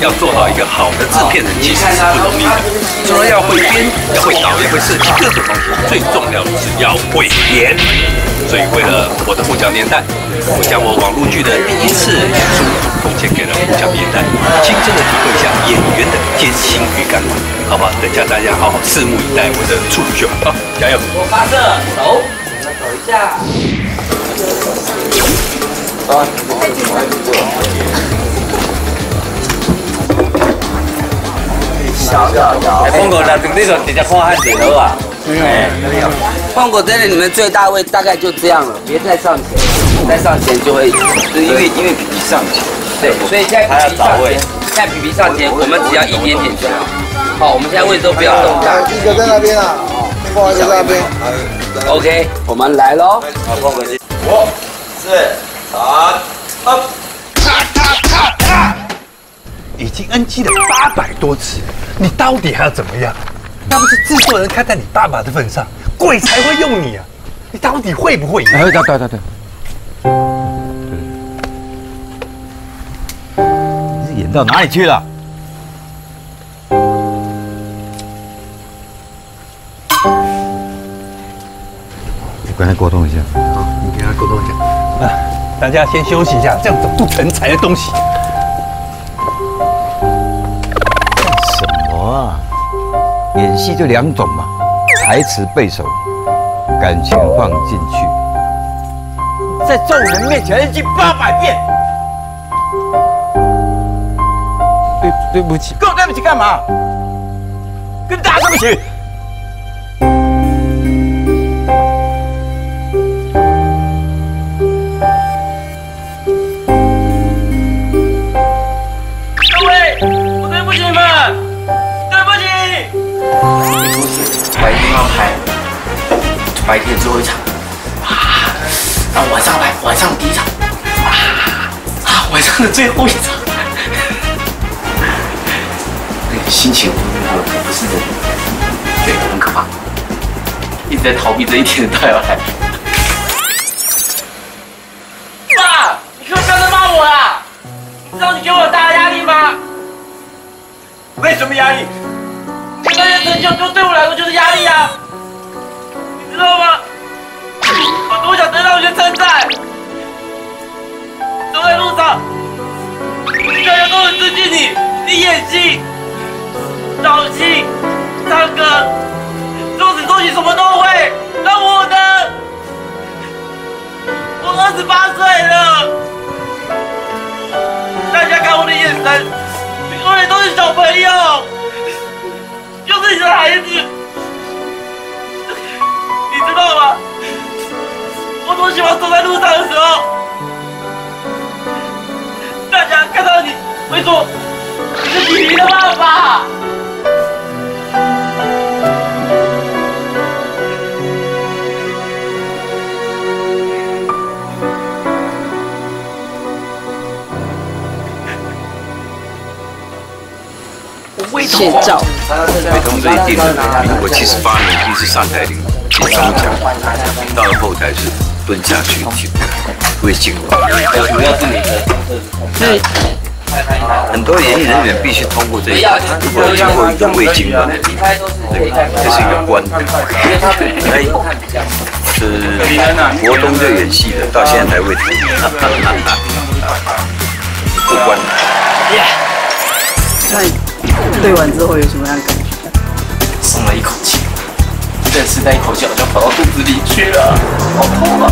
要做好一个好的制片人，其实是不容易的。除了要会编、要会导、要会设计各种东西，最重要的是要会演。所以为了我的互角年代，我将我网络剧的第一次演出贡献给了互角年代，亲身的体会一下演员的艰辛与甘苦。好吧，等下大家好好拭目以待我的处女秀啊！加油！我发射，走，走一下。phong格呢，整这个直接看汉子了啊。没有。phong格真的，你们最大位大概就这样了，别再上前，再上前就会，因为皮皮上前，对，所以现在皮皮上前，现在皮皮上前，我们只要一点点就好。好，我们现在位置都不要动它。一个在那边啊，不好意思在那边。OK， 我们来喽。好，phong格5、4、3、up。已经 NG 了800多次，你到底还要怎么样？要不是制作人看在你爸爸的份上，鬼才会用你啊！你到底会不会演？对。你是演到哪里去了？我跟他沟通一下。好，你跟他沟通一下。啊，大家先休息一下，这样子不成才的东西。什么啊？演戏就2种嘛，台词背熟，感情放进去，在众人面前 NG800遍。对不起，跟我对不起干嘛？跟大家对不起。各位，我对不起你们，对不起。白天要拍，白天最后一场，然后晚上来，晚上第一场，晚上的最后一场。那个心情不是人，对，很可怕，一直在逃避这一天的到来。爸，你可不要再骂我啦！你知道你给我有大压力吗？为什么压力？你那些成就对我来说就是压力啊，你知道吗？我多想得到一些称赞。走在路上，大家都很尊敬你，你演戏、导戏、唱歌，作词作曲什么都会。那我呢？我28岁了，大家看我的眼神，永远都是小朋友。就是你的孩子，你知道吗？我多希望走在路上的时候，大家看到你会说你是皮皮的爸爸。写照。北通这一定的，民国78年第一次上台领金钟奖，到了后台是蹲下去请魏晋王。主要是你的，对，很多演艺人员必须通过这一关，如果经过一个魏晋王，这是一个关。哎，是国中就演戏的，到现在才会过关。那你对完之后有什么样的感觉？松了一口气，但是那一口气好像跑到肚子里去了，好痛啊！